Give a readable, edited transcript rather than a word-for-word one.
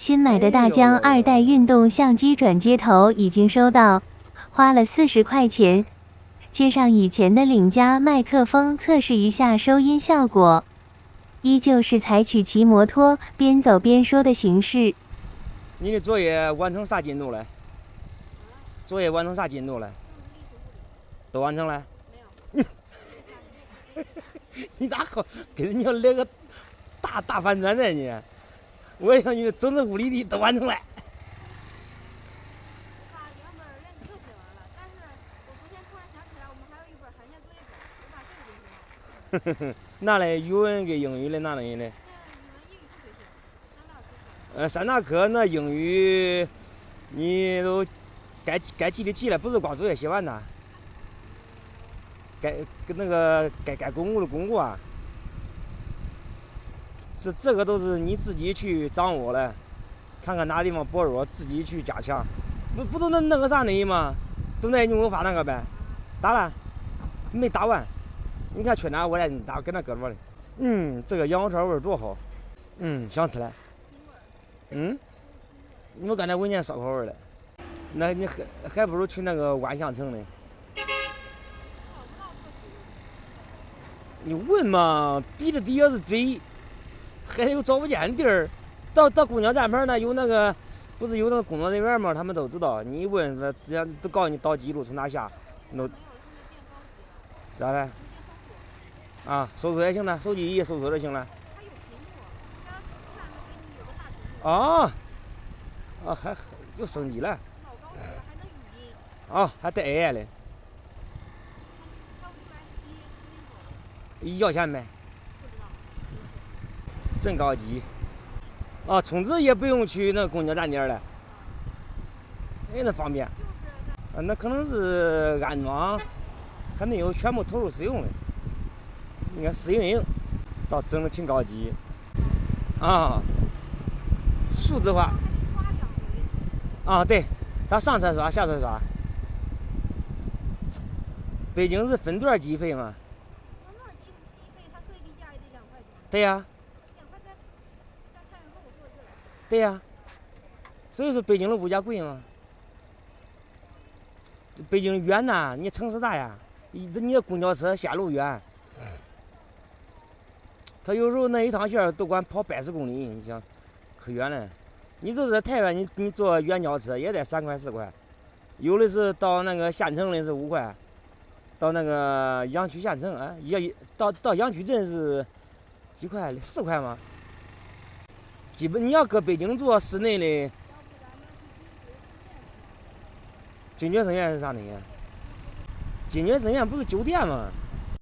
新买的大疆2代运动相机转接头已经收到，花了40块钱，接上以前的领家麦克风测试一下收音效果，依旧是采取骑摩托边走边说的形式。你的作业完成啥进度了？作业完成啥进度了？都完成了？没有。你咋好跟人家来个大反转呢你？我也想你整整物理的都完成了。把原本练习课写完了，但是我昨天突然想起来，我们还有一本寒假作业本，我把这个给写了。哪嘞？语文跟英语的哪类的？你们英语不学习，三大课那英语你都该记的记了，不是光作业写完呐。该巩固的巩固啊。这个都是你自己去掌握了，看看哪地方薄弱，自己去加强。不都那个啥呢吗？都那你给我发那个呗，打了，没打完。你看缺哪我来打，跟那搁着嘞。这个羊肉串味儿多好。想吃了。我刚才闻见烧烤味儿了。那你还不如去那个万象城呢。你问嘛，比的底下是嘴。还有找不见地儿，到公交站牌呢，有那个不是有那个工作人员吗？他们都知道。你一问，这样都告诉你导记录从哪下，咋了？啊，搜索也行了，手机一搜索就行了。还有升级了。还带 AI 嘞。要钱没？真高级。充值也不用去那公交站点了，那方便。那可能是安装还没有全部投入使用的，应该试运营，倒整的挺高级。数字化。对，他上车刷，下车刷。北京是分段计费吗？对呀。对呀，所以说北京的物价贵嘛。北京远呐，你城市大呀，你的公交车线路远，他有时候那一趟线都管跑80公里，你想可远了。你就在台湾，你坐远交车也得3块4块，有的是到那个县城的是5块，到那个阳曲县城也到阳曲镇是几块4块吗？基本你要搁北京坐市内的，金爵盛宴是啥东西？金爵盛宴不是酒店吗？